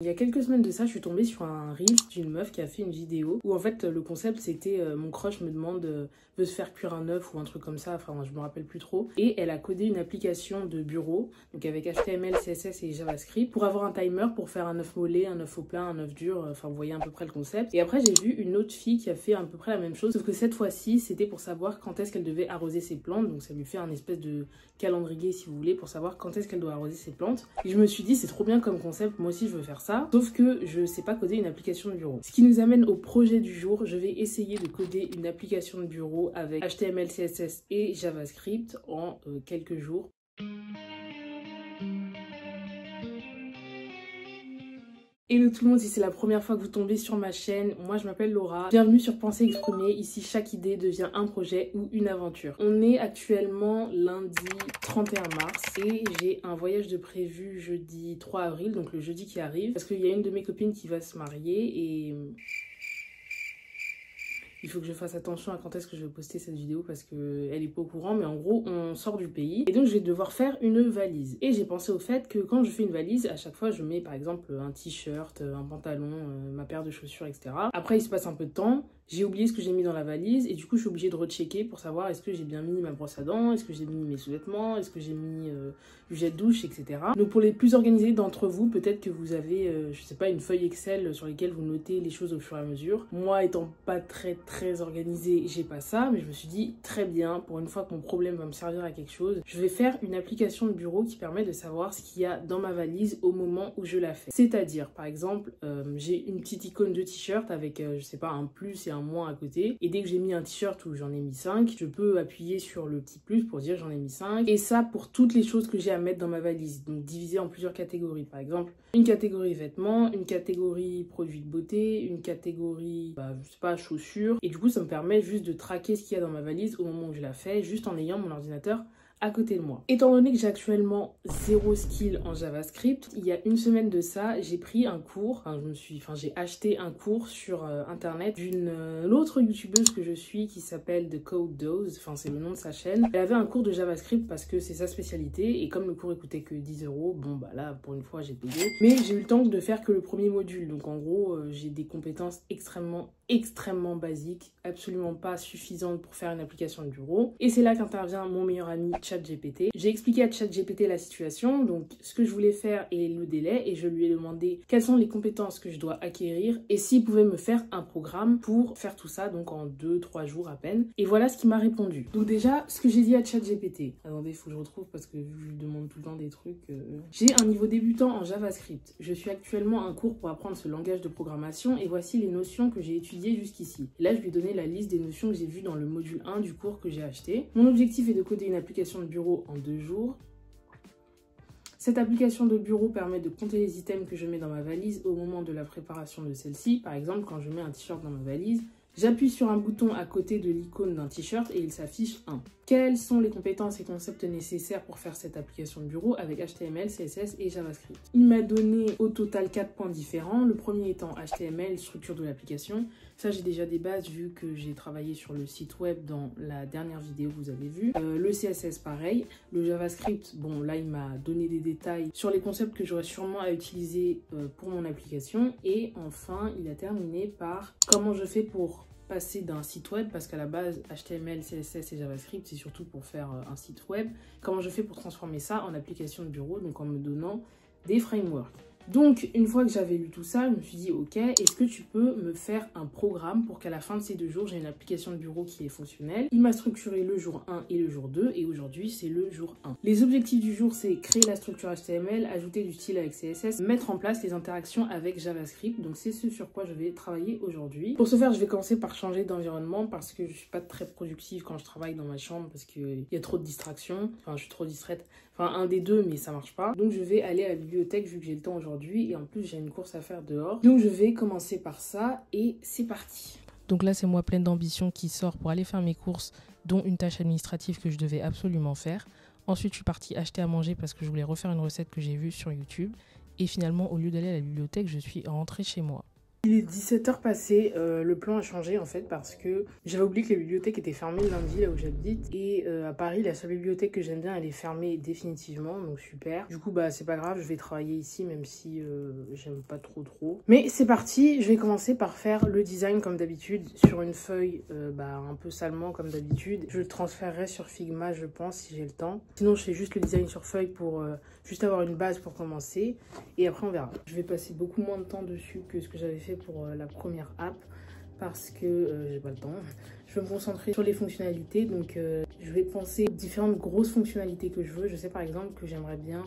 Il y a quelques semaines de ça, je suis tombée sur un reel d'une meuf qui a fait une vidéo où en fait le concept c'était mon crush me demande veut se faire cuire un œuf ou un truc comme ça, enfin je me rappelle plus trop. Et elle a codé une application de bureau, donc avec HTML, CSS et JavaScript pour avoir un timer pour faire un œuf mollet, un œuf au plein, un œuf dur, enfin vous voyez à peu près le concept. Et après j'ai vu une autre fille qui a fait à peu près la même chose, sauf que cette fois-ci c'était pour savoir quand est-ce qu'elle devait arroser ses plantes, donc ça lui fait un espèce de calendrier si vous voulez pour savoir quand est-ce qu'elle doit arroser ses plantes. Et je me suis dit c'est trop bien comme concept, moi aussi je veux faire ça, sauf que je sais pas coder une application de bureau. Ce qui nous amène au projet du jour, je vais essayer de coder une application de bureau avec HTML, CSS et JavaScript en quelques jours. Hello tout le monde, si c'est la première fois que vous tombez sur ma chaîne, moi je m'appelle Laura. Bienvenue sur Pensée Exprimée, ici chaque idée devient un projet ou une aventure. On est actuellement lundi 31 mars et j'ai un voyage de prévu jeudi 3 avril, donc le jeudi qui arrive, parce qu'il y a une de mes copines qui va se marier et il faut que je fasse attention à quand est-ce que je vais poster cette vidéo parce qu'elle est pas au courant, mais en gros on sort du pays et donc je vais devoir faire une valise. Et j'ai pensé au fait que quand je fais une valise, à chaque fois je mets par exemple un t-shirt, un pantalon, ma paire de chaussures, etc. Après il se passe un peu de temps, j'ai oublié ce que j'ai mis dans la valise et du coup je suis obligée de rechecker pour savoir est-ce que j'ai bien mis ma brosse à dents, est-ce que j'ai mis mes sous-vêtements, est-ce que j'ai mis du jet de douche, etc. Donc pour les plus organisés d'entre vous, peut-être que vous avez, je sais pas, une feuille Excel sur laquelle vous notez les choses au fur et à mesure. Moi étant pas très organisée, j'ai pas ça, mais je me suis dit très bien, pour une fois que mon problème va me servir à quelque chose, je vais faire une application de bureau qui permet de savoir ce qu'il y a dans ma valise au moment où je la fais. C'est-à-dire, par exemple, j'ai une petite icône de t-shirt avec, je sais pas, un plus et un moins à côté, et dès que j'ai mis un t-shirt où j'en ai mis 5, je peux appuyer sur le petit plus pour dire j'en ai mis 5, et ça pour toutes les choses que j'ai à mettre dans ma valise, donc divisé en plusieurs catégories. Par exemple, une catégorie vêtements, une catégorie produits de beauté, une catégorie, je sais pas, chaussures, et du coup ça me permet juste de traquer ce qu'il y a dans ma valise au moment où je la fais, juste en ayant mon ordinateur à côté de moi. Étant donné que j'ai actuellement zéro skill en JavaScript, il y a une semaine de ça, j'ai pris un cours, j'ai acheté un cours sur internet d'une autre youtubeuse que je suis qui s'appelle The Code Dose, enfin c'est le nom de sa chaîne. Elle avait un cours de JavaScript parce que c'est sa spécialité et comme le cours coûtait que 10 €, bon bah là pour une fois j'ai payé. Mais j'ai eu le temps de faire que le premier module, donc en gros j'ai des compétences extrêmement basiques, absolument pas suffisantes pour faire une application de bureau. Et c'est là qu'intervient mon meilleur ami ChatGPT. J'ai expliqué à ChatGPT la situation, donc ce que je voulais faire et le délai, et je lui ai demandé quelles sont les compétences que je dois acquérir et s'il pouvait me faire un programme pour faire tout ça, donc en 2-3 jours à peine. Et voilà ce qu'il m'a répondu. Donc déjà, ce que j'ai dit à ChatGPT, attendez, il faut que je retrouve parce que je lui demande tout le temps des trucs. J'ai un niveau débutant en JavaScript. Je suis actuellement un cours pour apprendre ce langage de programmation et voici les notions que j'ai étudiées jusqu'ici. Et là, je lui ai donné la liste des notions que j'ai vues dans le module 1 du cours que j'ai acheté. Mon objectif est de coder une application de bureau en 2 jours. Cette application de bureau permet de compter les items que je mets dans ma valise au moment de la préparation de celle-ci. Par exemple, quand je mets un t-shirt dans ma valise, j'appuie sur un bouton à côté de l'icône d'un t-shirt et il s'affiche 1. Quelles sont les compétences et concepts nécessaires pour faire cette application de bureau avec HTML, CSS et JavaScript? Il m'a donné au total 4 points différents. Le premier étant HTML, structure de l'application. Ça, j'ai déjà des bases vu que j'ai travaillé sur le site web dans la dernière vidéo que vous avez vue. Le CSS, pareil. Le JavaScript, bon, là, il m'a donné des détails sur les concepts que j'aurais sûrement à utiliser pour mon application. Et enfin, il a terminé par comment je fais pour passer d'un site web, parce qu'à la base HTML, CSS et JavaScript c'est surtout pour faire un site web, comment je fais pour transformer ça en application de bureau, donc en me donnant des frameworks. Donc, une fois que j'avais lu tout ça, je me suis dit, ok, est-ce que tu peux me faire un programme pour qu'à la fin de ces 2 jours, j'ai une application de bureau qui est fonctionnelle? Il m'a structuré le jour 1 et le jour 2, et aujourd'hui, c'est le jour 1. Les objectifs du jour, c'est créer la structure HTML, ajouter du style avec CSS, mettre en place les interactions avec JavaScript. Donc, c'est ce sur quoi je vais travailler aujourd'hui. Pour ce faire, je vais commencer par changer d'environnement parce que je suis pas très productive quand je travaille dans ma chambre parce qu'il y a trop de distractions. Enfin, je suis trop distraite. Enfin, un des deux, mais ça marche pas. Donc, je vais aller à la bibliothèque vu que j'ai le temps aujourd'hui. Et en plus, j'ai une course à faire dehors. Donc, je vais commencer par ça. Et c'est parti. Donc là, c'est moi pleine d'ambition qui sort pour aller faire mes courses, dont une tâche administrative que je devais absolument faire. Ensuite, je suis partie acheter à manger parce que je voulais refaire une recette que j'ai vue sur YouTube. Et finalement, au lieu d'aller à la bibliothèque, je suis rentrée chez moi. Il est 17h passé, le plan a changé en fait parce que j'avais oublié que les bibliothèques étaient fermées le lundi là où j'habite et à Paris la seule bibliothèque que j'aime bien elle est fermée définitivement donc super. Du coup bah c'est pas grave, je vais travailler ici même si j'aime pas trop. Mais c'est parti, je vais commencer par faire le design comme d'habitude sur une feuille un peu salement comme d'habitude. Je le transférerai sur Figma je pense si j'ai le temps. Sinon je fais juste le design sur feuille pour juste avoir une base pour commencer et après on verra. Je vais passer beaucoup moins de temps dessus que ce que j'avais fait pour la première app parce que j'ai pas le temps. Je vais me concentrer sur les fonctionnalités donc je vais penser aux différentes grosses fonctionnalités que je veux. Je sais par exemple que j'aimerais bien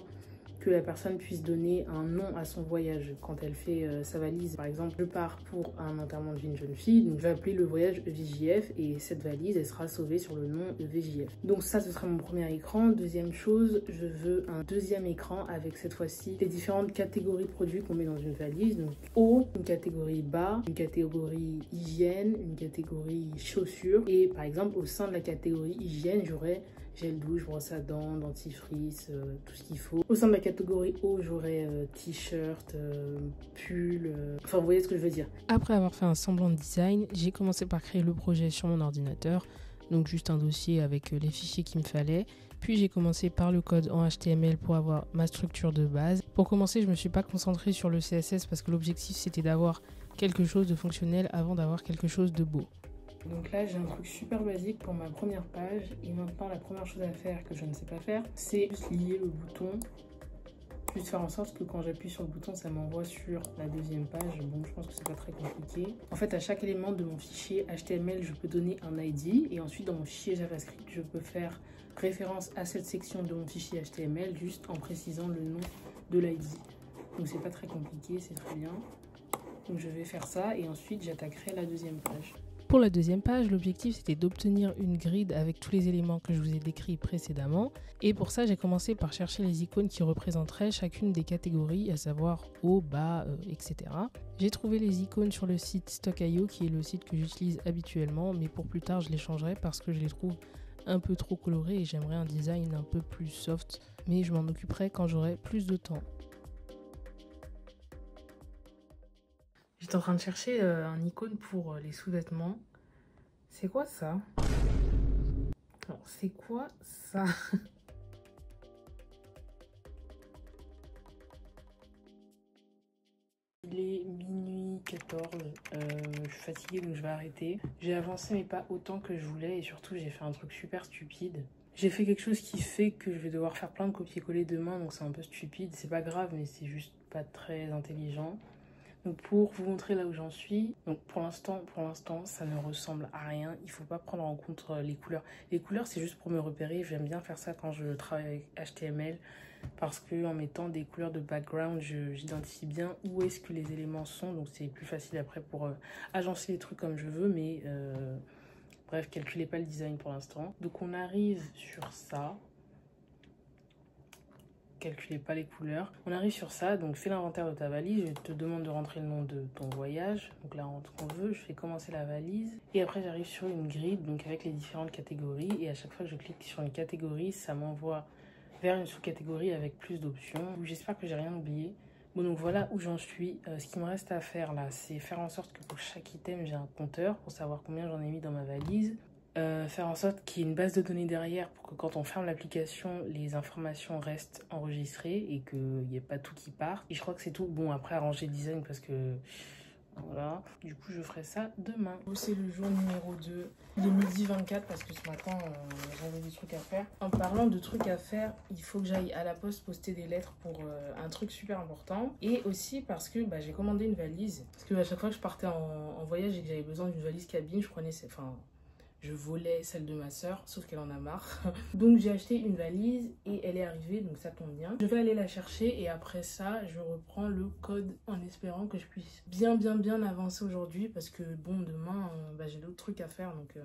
que la personne puisse donner un nom à son voyage quand elle fait sa valise. Par exemple, je pars pour un enterrement d'une jeune fille, donc je vais appeler le voyage VJF et cette valise, elle sera sauvée sur le nom VJF. Donc ça, ce sera mon premier écran. Deuxième chose, je veux un deuxième écran avec cette fois-ci les différentes catégories de produits qu'on met dans une valise. Donc haut, une catégorie bas, une catégorie hygiène, une catégorie chaussures. Et par exemple, au sein de la catégorie hygiène, j'aurai gel douche, brosse à dents, dentifrice, tout ce qu'il faut. Au sein de la catégorie eau, j'aurai t-shirt, pull, enfin vous voyez ce que je veux dire. Après avoir fait un semblant de design, j'ai commencé par créer le projet sur mon ordinateur, donc juste un dossier avec les fichiers qu'il me fallait. Puis j'ai commencé par le code en HTML pour avoir ma structure de base. Pour commencer, je ne me suis pas concentrée sur le CSS parce que l'objectif c'était d'avoir quelque chose de fonctionnel avant d'avoir quelque chose de beau. Donc là, j'ai un truc super basique pour ma première page. Et maintenant, la première chose à faire que je ne sais pas faire, c'est juste lier le bouton. Juste faire en sorte que quand j'appuie sur le bouton, ça m'envoie sur la deuxième page. Bon, je pense que c'est pas très compliqué. En fait, à chaque élément de mon fichier HTML, je peux donner un ID. Et ensuite, dans mon fichier JavaScript, je peux faire référence à cette section de mon fichier HTML juste en précisant le nom de l'ID. Donc, c'est pas très compliqué, c'est très bien. Donc, je vais faire ça et ensuite, j'attaquerai la deuxième page. Pour la deuxième page, l'objectif c'était d'obtenir une grid avec tous les éléments que je vous ai décrits précédemment. Et pour ça, j'ai commencé par chercher les icônes qui représenteraient chacune des catégories, à savoir haut, bas, etc. J'ai trouvé les icônes sur le site Stock.io, qui est le site que j'utilise habituellement, mais pour plus tard, je les changerai parce que je les trouve un peu trop colorés et j'aimerais un design un peu plus soft, mais je m'en occuperai quand j'aurai plus de temps. J'étais en train de chercher un icône pour les sous-vêtements. C'est quoi ça? Alors, c'est quoi ça? Il est minuit 14. Je suis fatiguée donc je vais arrêter. J'ai avancé mais pas autant que je voulais et surtout j'ai fait un truc super stupide. J'ai fait quelque chose qui fait que je vais devoir faire plein de copier-coller demain donc c'est un peu stupide. C'est pas grave mais c'est juste pas très intelligent. Donc pour vous montrer là où j'en suis, donc pour l'instant, ça ne ressemble à rien. Il faut pas prendre en compte les couleurs. Les couleurs, c'est juste pour me repérer. J'aime bien faire ça quand je travaille avec HTML parce que en mettant des couleurs de background, j'identifie bien où est-ce que les éléments sont. Donc c'est plus facile après pour agencer les trucs comme je veux. Mais bref, calculez pas le design pour l'instant. Donc on arrive sur ça. Calculez pas les couleurs. On arrive sur ça, donc fais l'inventaire de ta valise, je te demande de rentrer le nom de ton voyage, donc là rentre qu'on veut, je fais commencer la valise, et après j'arrive sur une grille, donc avec les différentes catégories, et à chaque fois que je clique sur une catégorie, ça m'envoie vers une sous-catégorie avec plus d'options. J'espère que j'ai rien oublié. Bon donc voilà où j'en suis. Ce qui me reste à faire là, c'est faire en sorte que pour chaque item j'ai un compteur pour savoir combien j'en ai mis dans ma valise. Faire en sorte qu'il y ait une base de données derrière pour que quand on ferme l'application, les informations restent enregistrées et qu'il n'y ait pas tout qui part. Et je crois que c'est tout. Bon, après, arranger le design parce que... Voilà. Du coup, je ferai ça demain. C'est le jour numéro 2. Il est midi 24 parce que ce matin, j'avais des trucs à faire. En parlant de trucs à faire, il faut que j'aille à la poste poster des lettres pour un truc super important. Et aussi parce que j'ai commandé une valise. Parce que à chaque fois que je partais en voyage et que j'avais besoin d'une valise cabine, je prenais... Je volais celle de ma soeur, sauf qu'elle en a marre. Donc j'ai acheté une valise et elle est arrivée, donc ça tombe bien. Je vais aller la chercher et après ça, je reprends le code en espérant que je puisse bien avancer aujourd'hui. Parce que bon, demain, j'ai d'autres trucs à faire, donc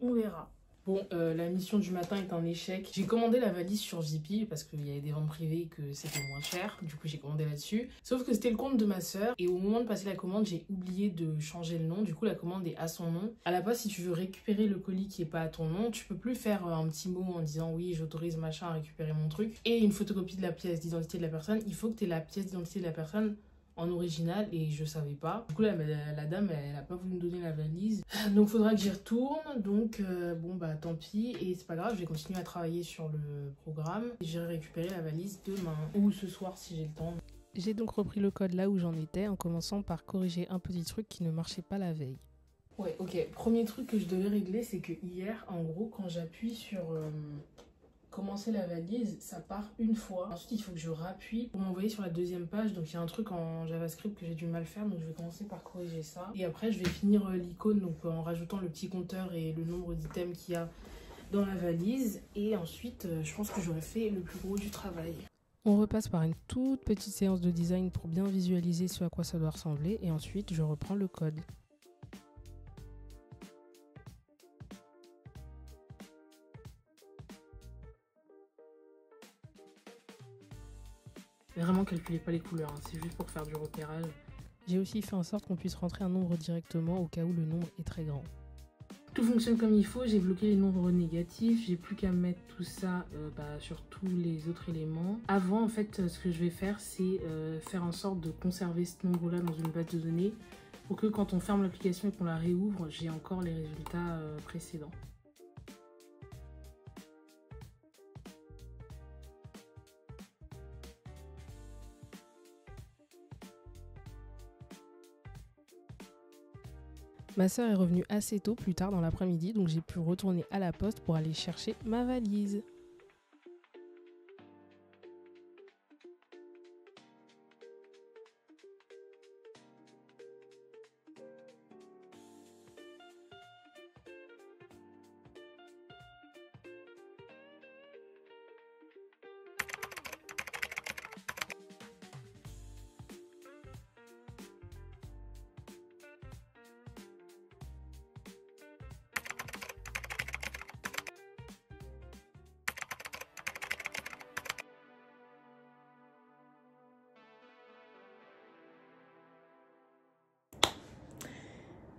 on verra. Bon, la mission du matin est un échec. J'ai commandé la valise sur Zippy parce qu'il y avait des ventes privées et que c'était moins cher. Du coup, j'ai commandé là-dessus. Sauf que c'était le compte de ma soeur. Et au moment de passer la commande, j'ai oublié de changer le nom. Du coup, la commande est à son nom. À la base, si tu veux récupérer le colis qui est pas à ton nom, tu peux plus faire un petit mot en disant oui, j'autorise machin à récupérer mon truc. Et une photocopie de la pièce d'identité de la personne. Il faut que tu aies la pièce d'identité de la personne en original et je savais pas. Du coup la dame elle a pas voulu me donner la valise. Donc faudra que j'y retourne. Donc bon bah tant pis et c'est pas grave, je vais continuer à travailler sur le programme. J'irai récupérer la valise demain ou ce soir si j'ai le temps. J'ai donc repris le code là où j'en étais en commençant par corriger un petit truc qui ne marchait pas la veille. Ouais, ok. Premier truc que je devais régler, c'est que hier, en gros, quand j'appuie sur commencer la valise, ça part une fois. Ensuite, il faut que je rappuie pour m'envoyer sur la deuxième page. Donc, il y a un truc en JavaScript que j'ai du mal faire. Donc, je vais commencer par corriger ça. Et après, je vais finir l'icône donc en rajoutant le petit compteur et le nombre d'items qu'il y a dans la valise. Et ensuite, je pense que j'aurai fait le plus gros du travail. On repasse par une toute petite séance de design pour bien visualiser ce à quoi ça doit ressembler. Et ensuite, je reprends le code. Vraiment, calculez pas les couleurs, hein. C'est juste pour faire du repérage. J'ai aussi fait en sorte qu'on puisse rentrer un nombre directement au cas où le nombre est très grand. Tout fonctionne comme il faut, j'ai bloqué les nombres négatifs, j'ai plus qu'à mettre tout ça sur tous les autres éléments. Avant, en fait, ce que je vais faire, c'est faire en sorte de conserver ce nombre-là dans une base de données pour que quand on ferme l'application et qu'on la réouvre, j'ai encore les résultats précédents. Ma sœur est revenue assez tôt plus tard dans l'après-midi, donc j'ai pu retourner à la poste pour aller chercher ma valise.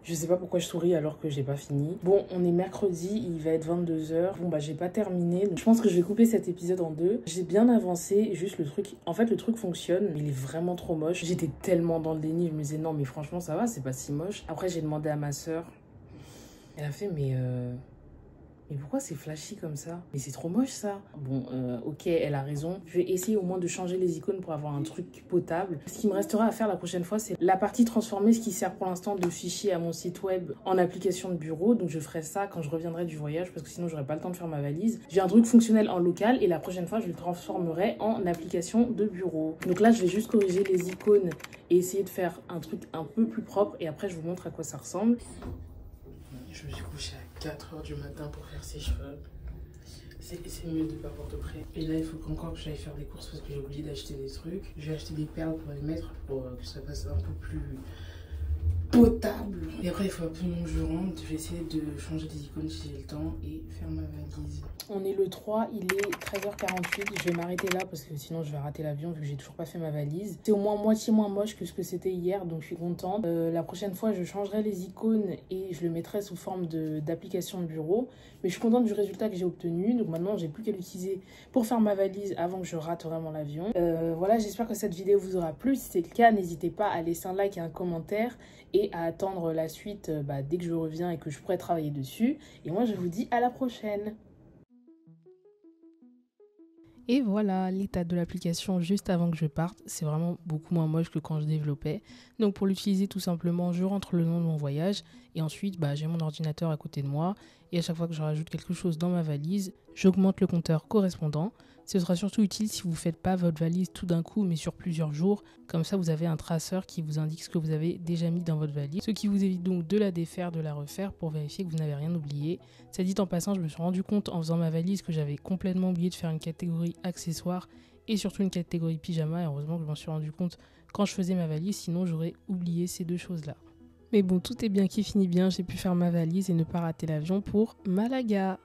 Je sais pas pourquoi je souris alors que j'ai pas fini. Bon, on est mercredi, il va être 22h. Bon bah j'ai pas terminé, donc je pense que je vais couper cet épisode en deux. J'ai bien avancé, juste le truc... En fait le truc fonctionne, mais il est vraiment trop moche. J'étais tellement dans le déni, je me disais non mais franchement ça va, c'est pas si moche. Après j'ai demandé à ma soeur. Elle a fait mais pourquoi c'est flashy comme ça? Mais c'est trop moche ça. Bon, ok, elle a raison. Je vais essayer au moins de changer les icônes pour avoir un truc potable. Ce qui me restera à faire la prochaine fois, c'est la partie transformée, ce qui sert pour l'instant de fichier à mon site web en application de bureau. Donc je ferai ça quand je reviendrai du voyage parce que sinon j'aurai pas le temps de faire ma valise. J'ai un truc fonctionnel en local et la prochaine fois je le transformerai en application de bureau. Donc là je vais juste corriger les icônes et essayer de faire un truc un peu plus propre et après je vous montre à quoi ça ressemble. Je me suis couchée à 4h du matin pour faire ses cheveux. C'est mieux de ne pas avoir de près. Et là, il faut encore que j'aille faire des courses parce que j'ai oublié d'acheter des trucs. Je vais acheter des perles pour les mettre pour que ça fasse un peu plus potable. Et après, il faut absolument que je rentre. Je vais essayer de changer les icônes si j'ai le temps et faire ma valise. On est le 3, il est 13h48. Je vais m'arrêter là parce que sinon je vais rater l'avion vu que j'ai toujours pas fait ma valise. C'est au moins moitié moins moche que ce que c'était hier, donc je suis contente. La prochaine fois, je changerai les icônes et je le mettrai sous forme d'application de bureau. Mais je suis contente du résultat que j'ai obtenu. Donc maintenant, j'ai plus qu'à l'utiliser pour faire ma valise avant que je rate vraiment l'avion. Voilà, j'espère que cette vidéo vous aura plu. Si c'est le cas, n'hésitez pas à laisser un like et un commentaire et à attendre la suite dès que je reviens et que je pourrai travailler dessus. Et moi, je vous dis à la prochaine. Et voilà l'état de l'application juste avant que je parte. C'est vraiment beaucoup moins moche que quand je développais. Donc pour l'utiliser tout simplement, je rentre le nom de mon voyage et ensuite j'ai mon ordinateur à côté de moi. Et à chaque fois que je rajoute quelque chose dans ma valise, j'augmente le compteur correspondant. Ce sera surtout utile si vous ne faites pas votre valise tout d'un coup mais sur plusieurs jours. Comme ça vous avez un traceur qui vous indique ce que vous avez déjà mis dans votre valise. Ce qui vous évite donc de la défaire, de la refaire pour vérifier que vous n'avez rien oublié. Ça dit en passant, je me suis rendu compte en faisant ma valise que j'avais complètement oublié de faire une catégorie accessoires et surtout une catégorie pyjama. Et heureusement que je m'en suis rendu compte quand je faisais ma valise, sinon j'aurais oublié ces deux choses-là. Mais bon, tout est bien qui finit bien, j'ai pu faire ma valise et ne pas rater l'avion pour Malaga.